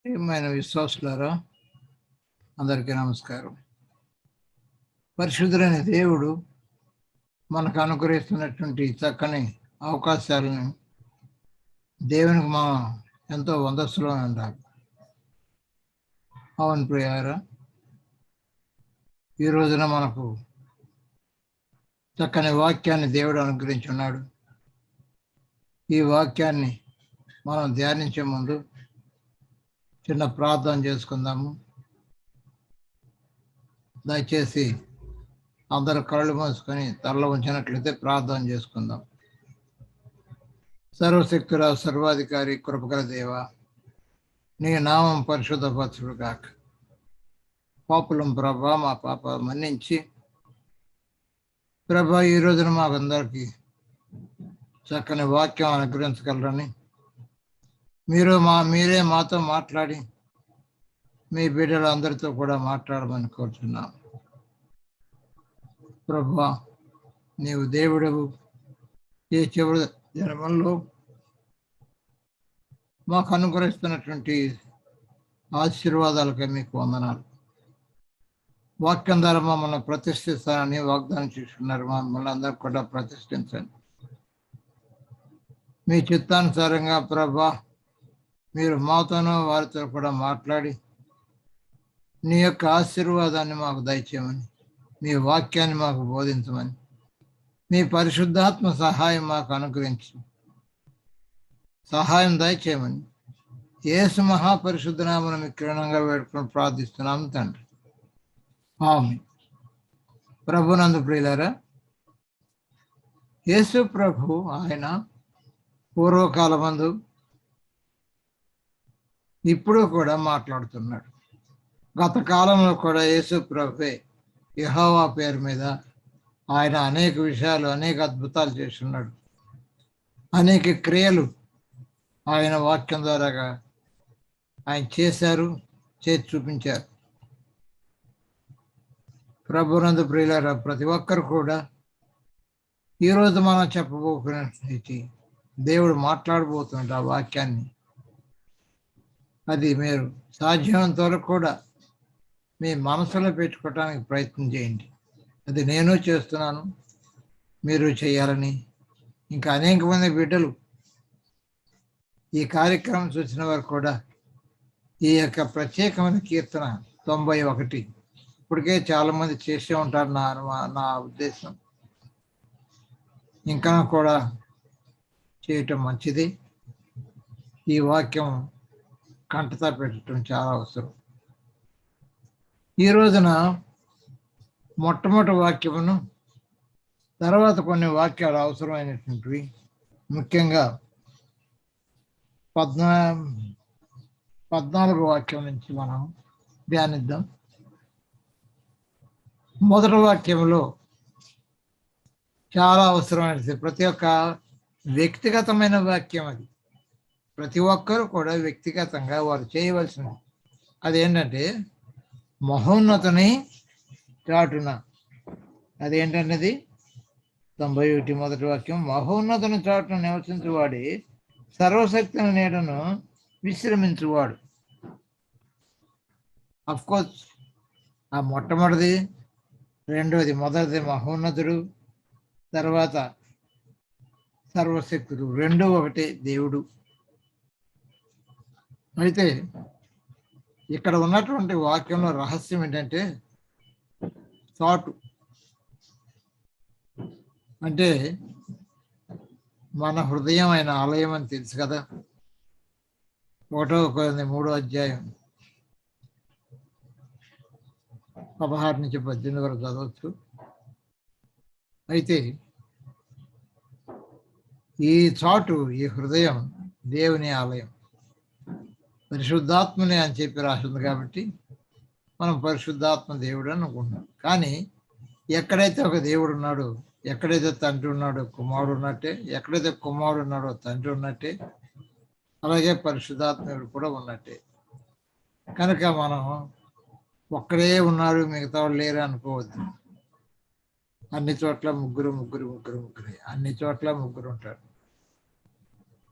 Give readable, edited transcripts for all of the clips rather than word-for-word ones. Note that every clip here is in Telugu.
ప్రియమైన విశ్వాసులారా, అందరికీ నమస్కారం. పరిశుద్ధులైన దేవుడు మనకు అనుగ్రహిస్తున్నటువంటి చక్కని అవకాశాలను దేవునికి మనం ఎంతో వందస్తులో ఉండాలి. అవును ప్రియారా, ఈ రోజున మనకు చక్కని వాక్యాన్ని దేవుడు అనుగ్రహించున్నాడు. ఈ వాక్యాన్ని మనం ధ్యానించే ముందు చిన్న ప్రార్థన చేసుకుందాము. దయచేసి అందరూ కళ్ళు మూసుకొని తల్ల ఉంచినట్లయితే ప్రార్థన చేసుకుందాం. సర్వశక్తుల సర్వాధికారి కృపగల దేవ, నీ నామం పరిశుద్ధపరచుడు గాక. పాపులం ప్రభా, మా పాప మన్నించి ప్రభా ఈ రోజున మాకందరికీ చక్కని వాక్యం అనుగ్రహించగలరని మీరే మాతో మాట్లాడి మీ బిడ్డలందరితో కూడా మాట్లాడమని కోరుతున్నాం. ప్రభా, నీవు దేవుడవు. ఈ చివరి జన్మల్లో మాకు అనుగ్రహిస్తున్నటువంటి ఆశీర్వాదాలకై మీకు వందనాలు. వాక్యం ద్వారా మమ్మల్ని ప్రతిష్ఠిస్తానని వాగ్దానం చేసుకున్నారు. మమ్మల్ని అందరూ కూడా ప్రతిష్ఠించండి. మీ చిత్తానుసారంగా ప్రభా మీరు మాతోనూ వారితో కూడా మాట్లాడి నీ యొక్క ఆశీర్వాదాన్ని మాకు దయచేయమని, మీ వాక్యాన్ని మాకు బోధించమని, మీ పరిశుద్ధాత్మ సహాయం మాకు అనుగ్రహించి సహాయం దయచేయమని యేసు మహాపరిశుద్ధనామను మీ కిరణంగా వేడుకొని ప్రార్థిస్తున్నాము తండ్రి. ఆమేన్. ప్రభునందు ప్రియులారా, యేసు ప్రభు ఆయన పూర్వకాలమందు ఇప్పుడు కూడా మాట్లాడుతున్నాడు. గత కాలంలో కూడా యేసు ప్రభువే యెహోవా పేరు మీద ఆయన అనేక విషయాలు, అనేక అద్భుతాలు చేస్తున్నాడు. అనేక క్రియలు ఆయన వాక్యం ద్వారాగా ఆయన చేశారు, చేసి చూపించారు. ప్రభునందు ప్రియులారా, ప్రతి ఒక్కరు కూడా ఈరోజు మనం చెప్పబోతున్నట్టు దేవుడు మాట్లాడబోతున్నట్టు ఆ వాక్యాన్ని, అది మీరు సాధ్యమైనంత వరకు కూడా మీ మనసులో పెట్టుకోవటానికి ప్రయత్నం చేయండి. అది నేను చేస్తున్నాను, మీరు చేయాలని. ఇంకా అనేక మంది బిడ్డలు ఈ కార్యక్రమం చూసిన వారు కూడా ఈ యొక్క ప్రత్యేకమైన కీర్తన 91 ఇప్పటికే చాలామంది చేసే ఉంటారు నా ఉద్దేశం. ఇంకా కూడా చేయటం మంచిది. ఈ వాక్యం కంటతా పెట్టడం చాలా అవసరం. ఈ రోజున మొట్టమొదటి వాక్యమును, తర్వాత కొన్ని వాక్యాలు అవసరమైనటువంటివి, ముఖ్యంగా 14 వాక్యం నుంచి మనం ధ్యానిద్దాం. మొదటి వాక్యంలో చాలా అవసరమైనది, ప్రతి ఒక్క వ్యక్తిగతమైన వాక్యం. అది ప్రతి ఒక్కరు కూడా వ్యక్తిగతంగా వారు చేయవలసినది. అదేంటంటే మహోన్నతుని చాటున. అదేంటన్నది 91 మొదటి వాక్యం. మహోన్నతుని చాటున నివసించువాడి సర్వశక్తిని నీడను విశ్రమించువాడు. అఫ్కోర్స్ ఆ మొట్టమొదటిది, రెండోది, మొదటిది మహోన్నతుడు, తర్వాత సర్వశక్తుడు, రెండు ఒకటే దేవుడు. అయితే ఇక్కడ ఉన్నటువంటి వాక్యంలో రహస్యం ఏంటంటే చాటు. అంటే మన హృదయం ఆయన ఆలయం అని తెలుసు కదా. 1 Corinthians 3వ అధ్యాయం 16 నుంచి 18 వరకు చదవచ్చు. అయితే ఈ చాటు, ఈ హృదయం దేవుని ఆలయం, పరిశుద్ధాత్మని అని చెప్పి రాసింది కాబట్టి మనం పరిశుద్ధాత్మ దేవుడు అని అనుకుంటున్నాం. కానీ ఎక్కడైతే ఒక దేవుడు ఉన్నాడో, ఎక్కడైతే తండ్రి ఉన్నాడో కుమారుడు ఉన్నట్టే, ఎక్కడైతే కుమారుడు ఉన్నాడో తండ్రి ఉన్నట్టే, అలాగే పరిశుద్ధాత్ముడు కూడా ఉన్నట్టే. కనుక మనం ఒక్కడే ఉన్నారు, మిగతా వాళ్ళు లేరు అనుకోవద్దు. అన్ని చోట్ల ముగ్గురు, అన్ని చోట్ల ముగ్గురు ఉంటారు.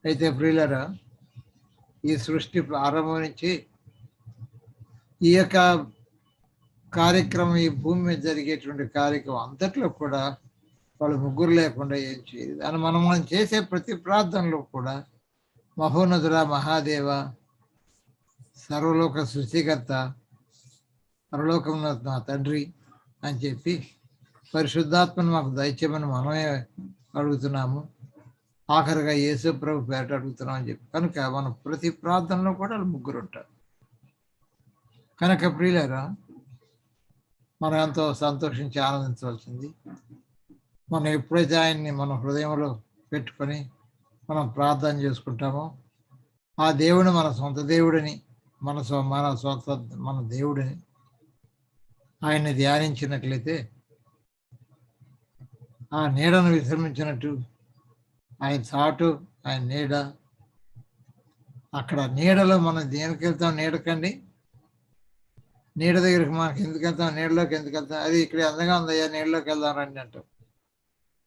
అయితే ప్రియులారా, ఈ సృష్టి ప్రారంభం నుంచి ఈ యొక్క కార్యక్రమం, ఈ భూమి మీద జరిగేటువంటి కార్యక్రమం అంతట్లో కూడా వాళ్ళు ముగ్గురు లేకుండా ఏం చేయదు. అని మనం చేసే ప్రతి ప్రార్థనలో కూడా మహోన్నతుడ, మహాదేవ, సర్వలోక సృష్టికర్త, పరలోకంలో నా తండ్రి అని చెప్పి పరిశుద్ధాత్మను మాకు దయచేయమని మనమే అడుగుతున్నాము. ఆఖరిగా యేసు ప్రభు పేట అడుగుతున్నాం అని చెప్పి. కనుక మనం ప్రతి ప్రార్థనలో కూడా వాళ్ళు ముగ్గురు ఉంటారు. కనుక ప్రియులారా, మనం ఎంతో సంతోషించి ఆనందించవలసింది. మనం ఎప్పుడైతే ఆయన్ని మన హృదయంలో పెట్టుకొని మనం ప్రార్థన చేసుకుంటామో, ఆ దేవుడు మన సొంత దేవుడిని, మన దేవుడిని ఆయన్ని ధ్యానించినట్లయితే ఆ నీడను విశ్రమించినట్టు ఆయన చాటు, ఆయన నీడ, అక్కడ నీడలో మనం దేనికి వెళ్తాం? నీడకండి. నీడ దగ్గరికి మనకి ఎందుకు వెళ్తాం? నీడలోకి ఎందుకు వెళ్తాం? అది ఇక్కడ అందంగా ఉందయ్యా, నీడలోకి వెళ్దాం రండి అంటాం.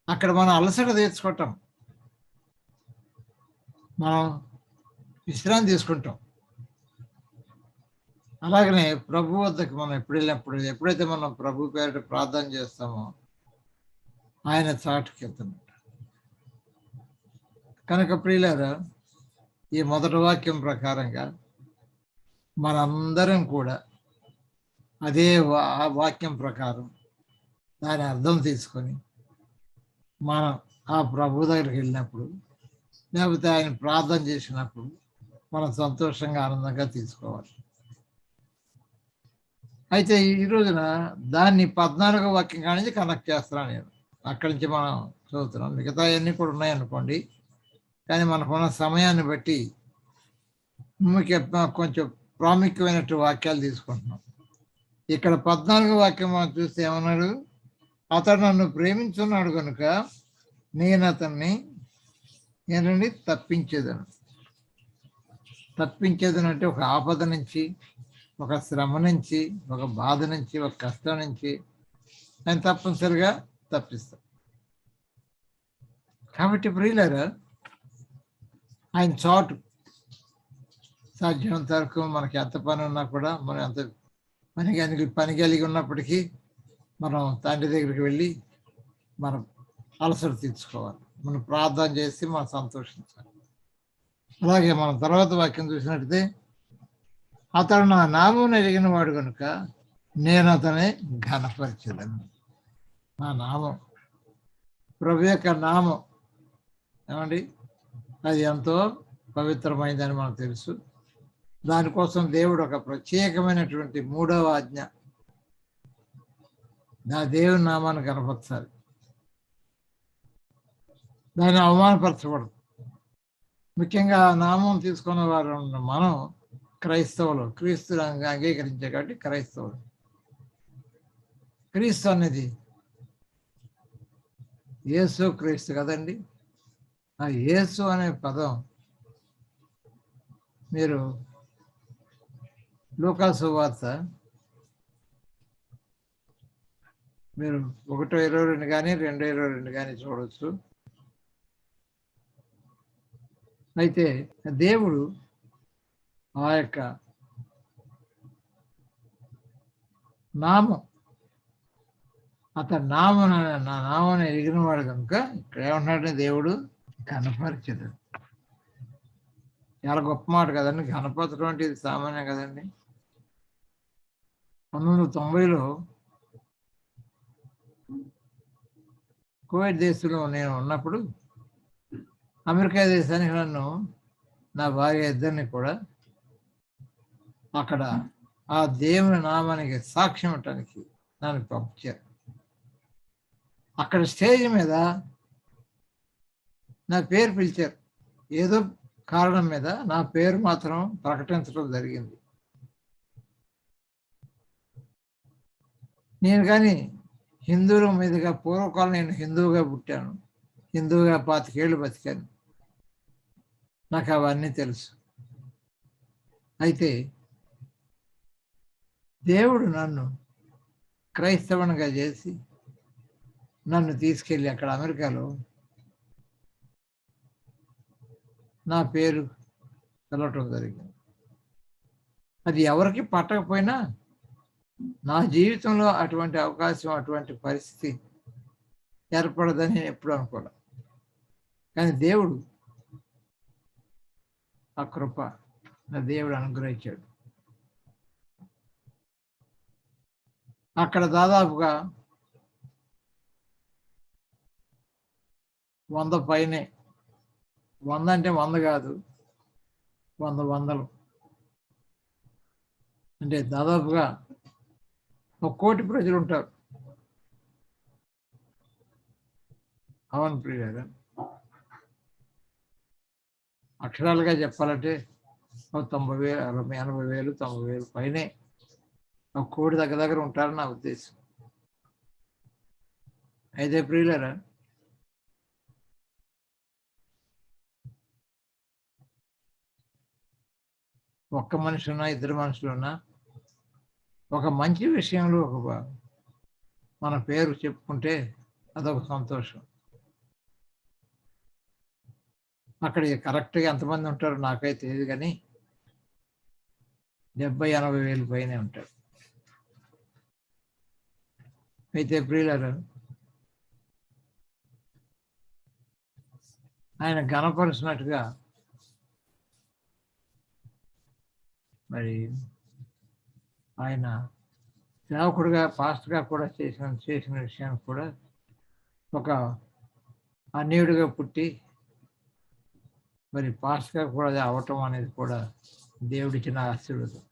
అక్కడ మనం అలసట తీర్చుకుంటాం, మనం విశ్రాంతి తీసుకుంటాం. అలాగనే ప్రభు వద్దకు మనం ఎప్పుడైతే మనం ప్రభు పేరిట ప్రార్థన చేస్తామో ఆయన చాటుకి వెళ్తున్నాడు. కనుక ప్రియులారా, ఈ మొదటి వాక్యం ప్రకారంగా మనందరం కూడా అదే వాక్యం ప్రకారం దాని అర్థం తీసుకొని మనం ఆ ప్రభు దగ్గరికి వెళ్ళినప్పుడు, లేకపోతే ఆయన ప్రార్థన చేసినప్పుడు మనం సంతోషంగా, ఆనందంగా తీసుకోవాలి. అయితే ఈ రోజున దాన్ని 14వ వాక్యం కాడి నుంచి కనెక్ట్ చేస్తున్నాను నేను. అక్కడి నుంచి మనం చదువుతున్నాం. మిగతా అన్నీ కూడా ఉన్నాయనుకోండి, కానీ మనకున్న సమయాన్ని బట్టి కొంచెం ప్రాముఖ్యమైనటువంటి వాక్యాలు తీసుకుంటున్నాం. ఇక్కడ 14వ వాక్యం మనం చూస్తే ఏమన్నాడు? అతడు నన్ను ప్రేమించున్నాడు కనుక నేను అతన్ని ఏంటండి తప్పించేదను. అంటే ఒక ఆపద నుంచి, ఒక శ్రమ నుంచి, ఒక బాధ నుంచి, ఒక కష్టం నుంచి ఆయన తప్పనిసరిగా తప్పిస్తాం. కాబట్టి ప్రియులారా, ఆయన చాటు సాధ్యమంత వరకు మనకి ఎంత పని ఉన్నా కూడా, మనం ఎంత పని కలిగి ఉన్నప్పటికీ మనం తండ్రి దగ్గరికి వెళ్ళి మనం అలసట తీర్చుకోవాలి, మనం ప్రార్థన చేసి మనం సంతోషించాలి. అలాగే మనం తర్వాత వాక్యం చూసినట్లయితే, అతడు నా నామం ఎరిగిన వాడు కనుక నేను అతని ఘనపరిచేదను. నా నామం, ప్రభు యొక్క నామం ఏమండి, అది ఎంతో పవిత్రమైందని మనకు తెలుసు. దానికోసం దేవుడు ఒక ప్రత్యేకమైనటువంటి 3వ ఆజ్ఞ, నా దేవుని నామాన్ని కనపరచాలి, దాన్ని అవమానపరచకూడదు. ముఖ్యంగా నామం తీసుకున్న వారు మనం క్రైస్తవులు, క్రీస్తుని అంగీకరించే కాబట్టి క్రైస్తవులు. క్రీస్తు అనేది యేసు క్రీస్తు కదండి. ఆ యేసు అనే పదం మీరు లూకా సువార్త మీరు 1:22 కానీ 2:22 కానీ చూడవచ్చు. అయితే దేవుడు ఆ యొక్క నామం, అతని నామం, నా నామాన్ని ఎరిగిన వాడు కనుక ఇక్కడ ఏమంటున్నాడంటే దేవుడు కనపరిచదు. చాలా గొప్ప మాట కదండి. కనపరచడం అంటే ఇది సామాన్యం కదండి. 1990లో కువైట్ దేశంలో నేను ఉన్నప్పుడు అమెరికా దేశానికి నన్ను, నా భార్య ఇద్దరిని కూడా అక్కడ ఆ దేవుని నామానికి సాక్ష్యం ఇవ్వటానికి నన్ను పంపించారు. అక్కడ స్టేజ్ మీద నా పేరు పిలిచారు. ఏదో కారణం మీద నా పేరు మాత్రం ప్రకటించడం జరిగింది. నేను కానీ హిందువుల మీదుగా పూర్వకాలం నేను హిందువుగా పుట్టాను, హిందువుగా 25 ఏళ్ళు బతికాను, నాకు అవన్నీ తెలుసు. అయితే దేవుడు నన్ను క్రైస్తవునిగా చేసి నన్ను తీసుకెళ్ళి అక్కడ అమెరికాలో నా పేరు పిలవటం జరిగింది. అది ఎవరికి పట్టకపోయినా నా జీవితంలో అటువంటి అవకాశం, అటువంటి పరిస్థితి ఏర్పడదని నేను ఎప్పుడు అనుకోలే. కానీ దేవుడు ఆ కృప నా దేవుడు అనుగ్రహించాడు. అక్కడ దాదాపుగా 100 పైనే. 100 అంటే 100 కాదు, 100 వందలు. అంటే దాదాపుగా 1 కోటి ప్రజలు ఉంటారు. అవును ప్రియులారా, అక్షరాలుగా చెప్పాలంటే 90,000, 80,000, 90,000 పైనే 1 కోటి దగ్గర ఉంటారని నా ఉద్దేశం. అయితే ప్రియులారా, ఒక్క మనిషి ఉన్నా, ఇద్దరు మనుషులు ఉన్నా, ఒక మంచి విషయంలో మన పేరు చెప్పుకుంటే అదొక సంతోషం. అక్కడ కరెక్ట్గా ఎంతమంది ఉంటారో నాకైతే తెలియదు, కానీ 70,000-80,000 పైనే ఉంటారు. అయితే ప్రియులారా, ఆయన ఘనపరిచినట్టుగా మరి ఆయన సేవకుడిగా, పాస్టర్గా కూడా చేసిన విషయాన్ని కూడా ఒక అన్యుడిగా పుట్టి మరి పాస్టర్గా కూడా అవటం అనేది కూడా దేవుడిచ్చిన ఆశీర్వాదం.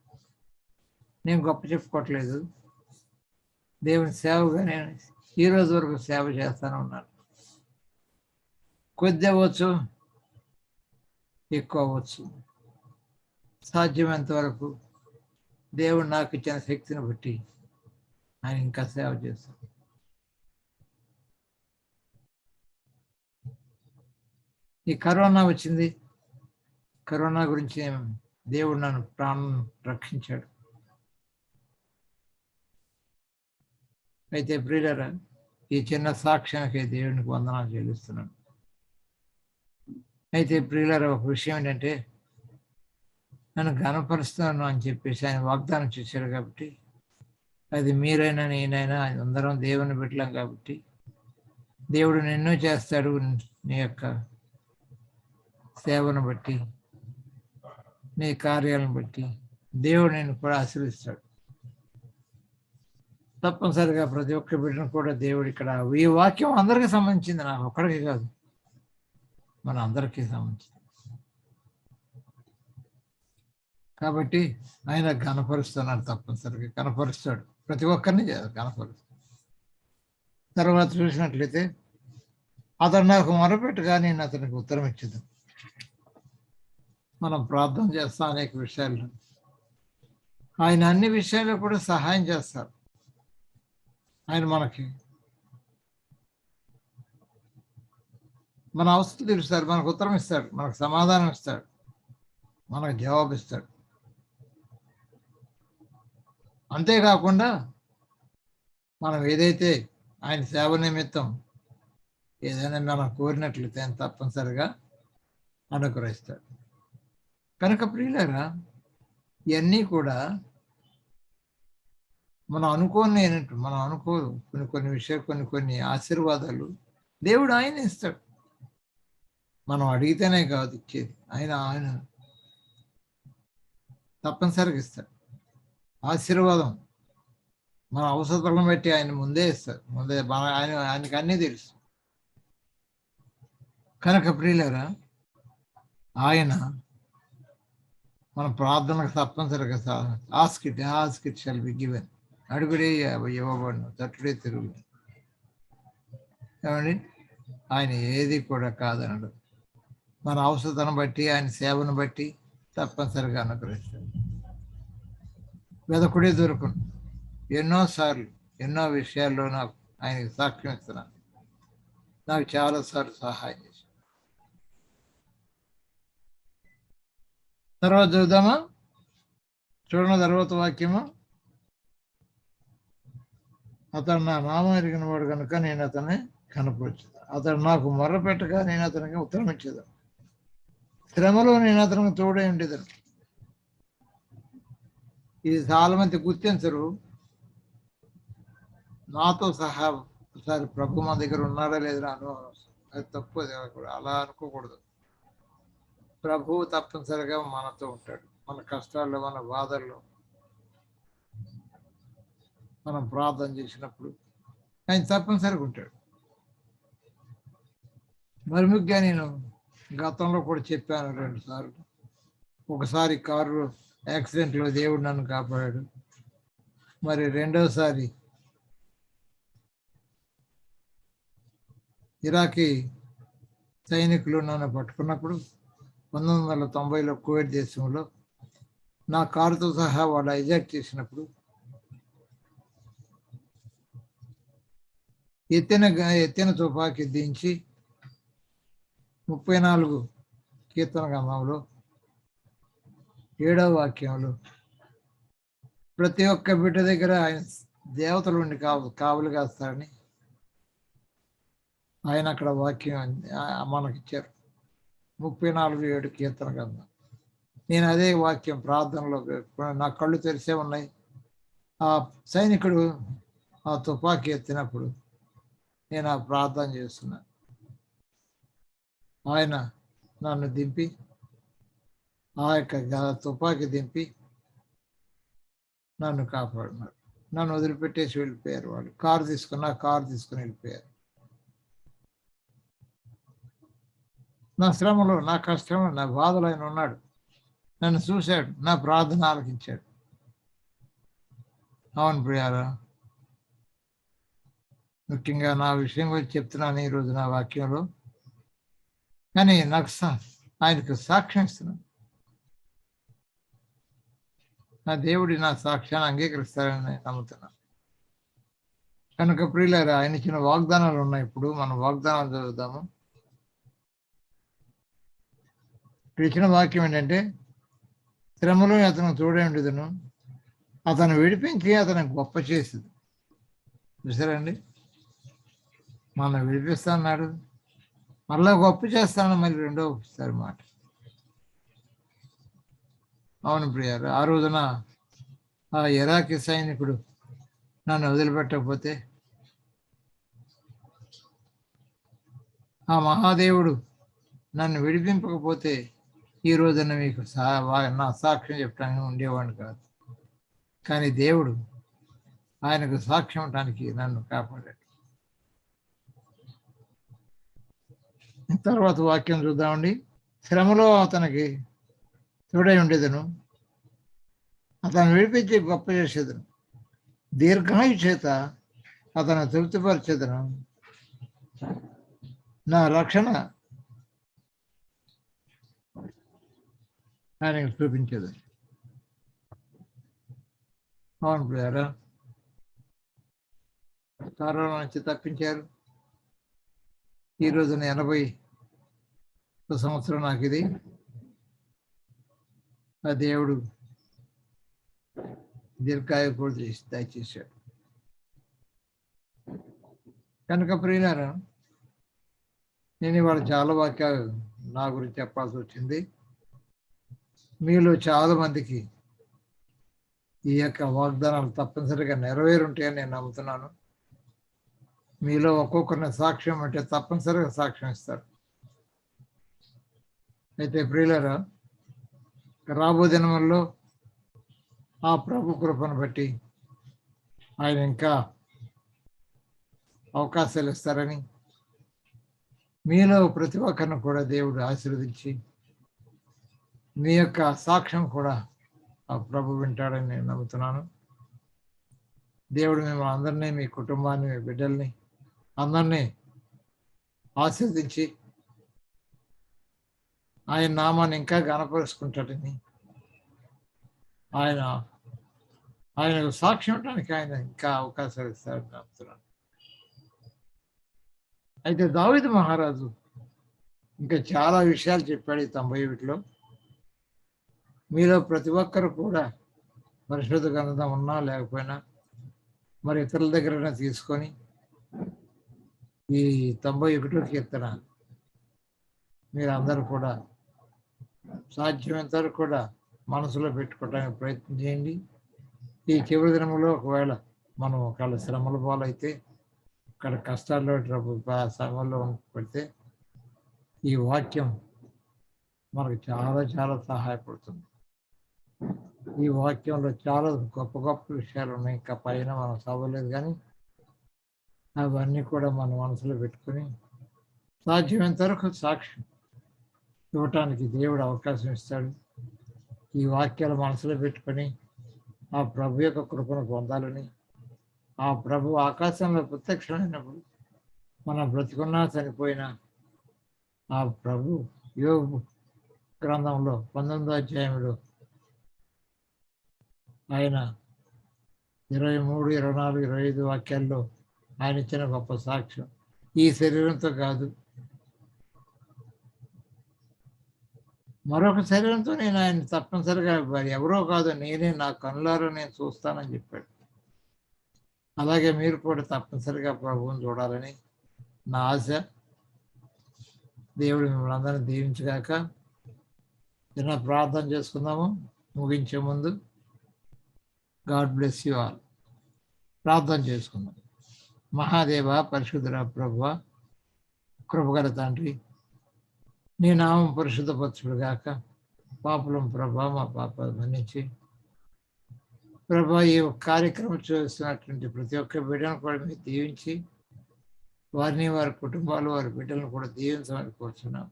నేను గొప్ప చెప్పుకోవట్లేదు, దేవుని సేవగా నేను ఈ రోజు వరకు సేవ చేస్తానే ఉన్నాను. కొద్ది అవ్వచ్చు, ఎక్కువ అవ్వచ్చు, సాధ్యమైనంత వరకు దేవుడు నాకు ఇచ్చిన శక్తిని బట్టి ఆయన ఇంకా సేవ చేస్తాను. ఈ కరోనా వచ్చింది, కరోనా గురించి దేవుడు నన్ను ప్రాణం రక్షించాడు. అయితే ప్రియులారా, ఈ చిన్న సాక్ష్యానికి దేవునికి వందనాలు చెల్లిస్తున్నాను. అయితే ప్రియులారా, ఒక విషయం ఏంటంటే, నన్ను ఘనపరుస్తాను అని చెప్పేసి ఆయన వాగ్దానం చేశాడు కాబట్టి, అది మీరైనా నేనైనా అందరం దేవుని బిడ్డలం కాబట్టి, దేవుడు నిన్ను చేస్తాడు. నీ యొక్క సేవను బట్టి, నీ కార్యాలను బట్టి దేవుడు నిన్ను కూడా ఆశీర్వదిస్తాడు. తప్పనిసరిగా ప్రతి ఒక్క బిడ్డను కూడా దేవుడు ఇక్కడ, ఈ వాక్యం అందరికీ సంబంధించింది, నాకు ఒక్కడికి కాదు, మన అందరికీ సంబంధించింది. కాబట్టి ఆయన ఘనపరుస్తున్నాడు, తప్పనిసరిగా కనపరుస్తాడు, ప్రతి ఒక్కరిని కనపరుస్తాడు. తర్వాత చూసినట్లయితే, అతను నాకు మొరపెట్టుగా నేను అతనికి ఉత్తరం ఇచ్చేది. మనం ప్రార్థన చేస్తాం అనేక విషయాలు, ఆయన అన్ని విషయాల్లో కూడా సహాయం చేస్తారు. ఆయన మనకి మన అవసరం తీరుస్తాడు, మనకు ఉత్తరం ఇస్తాడు, మనకు సమాధానం ఇస్తాడు, మనకు జవాబిస్తాడు. అంతేకాకుండా మనం ఏదైతే ఆయన సేవ నిమిత్తం ఏదైనా మనం కోరినట్లయితే ఆయన తప్పనిసరిగా అనుగ్రహిస్తాడు. కనుక ప్రియులారా, ఇవన్నీ కూడా మనం అనుకోదు కొన్ని విషయాలు, కొన్ని ఆశీర్వాదాలు దేవుడు ఆయన ఇస్తాడు. మనం అడిగితేనే కాదు ఇచ్చేది, ఆయన తప్పనిసరిగా ఇస్తాడు. ఆశీర్వాదం మన అవసరాలను బట్టి ఆయన ముందే ఇస్తాడు, ఆయనకి అన్నీ తెలుసు. కనుక ప్రియులారా, ఆయన మన ప్రార్థనకు తప్పనిసరిగా ask it shall be given, అడుగుడే ఇవ్వబడును, తట్టుడే తిరుగు. ఏమండి, ఆయన ఏది కూడా కాదనడు. మన అవసరతను బట్టి, ఆయన సేవను బట్టి తప్పనిసరిగా అనుగ్రహిస్తాడు. వెదకుడే దొరుకును. ఎన్నోసార్లు ఎన్నో విషయాల్లో నాకు ఆయనకి సాక్ష్యం ఇస్తున్నాను, నాకు చాలాసార్లు సహాయం చేశాడు. తర్వాత చూద్దామా, చూడండి తర్వాత వాక్యము. అతడు నా నామం ఎరిగిన వాడు కనుక నేను అతన్ని కనపరచదు. అతడు నాకు మొర్ర పెట్టగా నేను అతనికి ఉత్తరం ఇచ్చేదాను. శ్రమలో నేను అతనికి తోడే ఉండేదాను. ఇది చాలా మంది గుర్తించరు. నాతో సహా ఒకసారి ప్రభు మన దగ్గర ఉన్నారా లేదా అనుభవం, అది తప్పు. అది అలా అనుకోకూడదు. ప్రభువు తప్పనిసరిగా మనతో ఉంటాడు. మన కష్టాల్లో, మన బాధల్లో మనం ప్రార్థన చేసినప్పుడు ఆయన తప్పనిసరిగా ఉంటాడు. మరి ముఖ్యంగా నేను గతంలో కూడా చెప్పాను 2 సార్లు. ఒకసారి కారు యాక్సిడెంట్లో దేవుడు నన్ను కాపాడాడు. మరి రెండోసారి ఇరాకీ సైనికులు నన్ను పట్టుకున్నప్పుడు 1990లో కువైట్ దేశంలో నా కారుతో సహా వాళ్ళు హైజాక్ చేసినప్పుడు ఎత్తిన తుపాకీ దించి 34 కీర్తన గ్రంథంలో 7వ వాక్యంలో ప్రతి ఒక్క బిడ్డ దగ్గర ఆయన దేవతలు ఉండి కావులు కాస్తారని ఆయన అక్కడ వాక్యం మనకిచ్చారు. 34:7 కీర్తన గ్రంథం. నేను అదే వాక్యం ప్రార్థనలో నా కళ్ళు తెరిసే ఉన్నాయి. ఆ సైనికుడు ఆ తుపాకీ ఎత్తినప్పుడు నేను ఆ ప్రార్థన చేస్తున్నా. ఆయన నన్ను దింపి ఆ యొక్క తుపాకీ దింపి నన్ను కాపాడినారు. నన్ను వదిలిపెట్టేసి వెళ్ళిపోయారు. వాళ్ళు కారు తీసుకుని వెళ్ళిపోయారు. నా శ్రమలో, నా కష్టంలో, నా బాధలో ఆయన ఉన్నాడు. నన్ను చూశాడు, నా ప్రార్థన ఆలకించాడు. అవును ప్రియారా, ముఖ్యంగా నా విషయం గురించి చెప్తున్నాను ఈరోజు నా వాక్యంలో. కానీ నాకు ఆయనకు సాక్ష్యం ఇస్తున్నాను. నా దేవుడి నా సాక్ష్యాన్ని అంగీకరిస్తారని నేను నమ్ముతున్నాను. కనుక ప్రియులారా, ఆయన ఇచ్చిన వాగ్దానాలు ఉన్నాయి. ఇప్పుడు మనం వాగ్దానాలు చదువుతాము. ఇక్కడ ఇచ్చిన వాక్యం ఏంటంటే, శ్రమలో అతను తోడే ఉండేదను, అతను విడిపించి అతను గొప్ప చేసేది. చూసారండి, మనం విడిపిస్తా అన్నాడు, మళ్ళా గొప్ప చేస్తాను మళ్ళీ రెండోసారి మాట. అవును ప్రియారు, ఆ రోజున ఆ ఇరాకీ సైనికుడు నన్ను వదిలిపెట్టకపోతే, ఆ మహాదేవుడు నన్ను విడిపింపకపోతే ఈ రోజున మీకు నా సాక్ష్యం చెప్పడానికి ఉండేవాడిని కాదు. కానీ దేవుడు ఆయనకు సాక్ష్యం అవడానికి నన్ను కాపాడాడు. తర్వాత వాక్యం చూద్దామండి. శ్రమలో అతనికి తోడై ఉండేదను, అతను విడిపించి గొప్ప చేసేదను, దీర్ఘాయు చేత అతను తృప్తిపరిచేదను, నా రక్షణ ఆయనకు చూపించేదని. అవును ప్రియారా, కరోనా నుంచి తప్పించారు. ఈ రోజున 80 సంవత్సరం నాకు ఇది. ఆ దేవుడు దీర్ఘాయు కూడా దయచేశాడు. కనుక ప్రియులారా, నేను ఇవాళ చాలా వాక్యాలు నా గురించి చెప్పాల్సి వచ్చింది. మీలో చాలా మందికి ఈ యొక్క వాగ్దానాలు తప్పనిసరిగా నెరవేరుంటాయని నేను నమ్ముతున్నాను. మీలో ఒక్కొక్కరిని సాక్ష్యం అంటే తప్పనిసరిగా సాక్ష్యం ఇస్తారు. అయితే ప్రియులారా, రాబో దినముల్లో ఆ ప్రభు కృపను బట్టి ఆయన ఇంకా అవకాశాలు ఇస్తారని, మీలో ప్రతి ఒక్కరిని కూడా దేవుడు ఆశీర్వదించి మీ యొక్క సాక్ష్యం కూడా ఆ ప్రభు వింటాడని నేను నమ్ముతున్నాను. దేవుడు మేము అందరినీ, మీ కుటుంబాన్ని, మీ బిడ్డల్ని అందరినీ ఆశీర్వదించి ఆయన నామాన్ని ఇంకా ఘనపరుచుకుంటాడని, ఆయనకు సాక్ష్యం ఇవ్వడానికి ఆయన ఇంకా అవకాశాలు ఇస్తాడని నమ్ముతున్నాను. అయితే దావీదు మహారాజు ఇంకా చాలా విషయాలు చెప్పాడు ఈ 91లో. మీలో ప్రతి ఒక్కరు కూడా పరిశుద్ధ గ్రంథం ఉన్నా లేకపోయినా మరి ఇతరుల దగ్గర తీసుకొని ఈ 91 కీర్తన మీరు అందరూ కూడా సాధ్యమైనంత వరకు కూడా మనసులో పెట్టుకోవడానికి ప్రయత్నం చేయండి. ఈ చివరి దినంలో ఒకవేళ మనం ఒకవేళ శ్రమల పాలైతే, ఇక్కడ కష్టాల్లో శ్రమల్లో పడితే ఈ వాక్యం మనకు చాలా చాలా సహాయపడుతుంది. ఈ వాక్యంలో చాలా గొప్ప గొప్ప విషయాలు ఉన్నాయి. ఇంకా పైన మనం చదవలేదు, కానీ అవన్నీ కూడా మన మనసులో పెట్టుకుని సాధ్యమైనంత వరకు సాక్ష్యం ఇవ్వటానికి దేవుడు అవకాశం ఇస్తాడు. ఈ వాక్యాలు మనసులో పెట్టుకొని ఆ ప్రభు యొక్క కృపను పొందాలని, ఆ ప్రభు ఆకాశంలో ప్రత్యక్షమైనప్పుడు మనం బ్రతికున్నా చనిపోయినా ఆ ప్రభు యోగు గ్రంథంలో 19వ అధ్యాయంలో ఆయన 23, 24, 25 వాక్యాల్లో ఆయన ఇచ్చిన గొప్ప సాక్ష్యం, ఈ శరీరంతో కాదు మరొక శరీరంతో నేను ఆయన తప్పనిసరిగా ఎవరో కాదు, నేనే నా కనులారా నేను చూస్తానని చెప్పాడు. అలాగే మీరు కూడా తప్పనిసరిగా ప్రభువుని చూడాలని నా ఆశ. దేవుడు మిమ్మల్ని అందరినీ దీవించగాక. చిన్న ప్రార్థన చేసుకుందాము ముగించే ముందు. God bless you all. ప్రార్థన చేసుకుందాం. మహాదేవ, పరిశుద్ధుర ప్రభువ, కృపగల తండ్రి, నీ నామం పరిశుద్ధపరచుడు గాక. పాపులం ప్రభా, మా పాపాలు మన్నించి ప్రభా, ఈ కార్యక్రమం చేస్తున్నటువంటి ప్రతి ఒక్క బిడ్డను కూడా మీరు దీవించి వారిని, వారి కుటుంబాలు, వారి బిడ్డలను కూడా దీవించమని కోరుచున్నాం.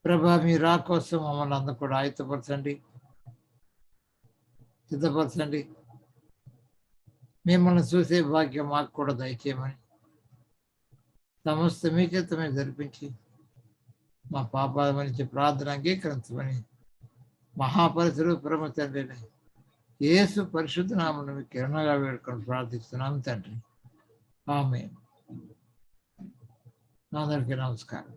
ప్రభా, మీ రా కోసం మమ్మల్ని అందరూ కూడా ఆయుధపరచండి, సిద్ధపరచండి. మిమ్మల్ని చూసే భాగ్యం మాకు కూడా దయచేయమని, సమస్త మీ చేత మేము జరిపించి మా పాపాల నుంచి ప్రార్థన అంగీకరించమని మహాపరిశుడు పరమ తండ్రిని యేసు పరిశుద్ధ నామమున మీకు కిరణగా వేడుకొని ప్రార్థిస్తున్నాం తండ్రి. ఆమేన్. అందరికీ నమస్కారం.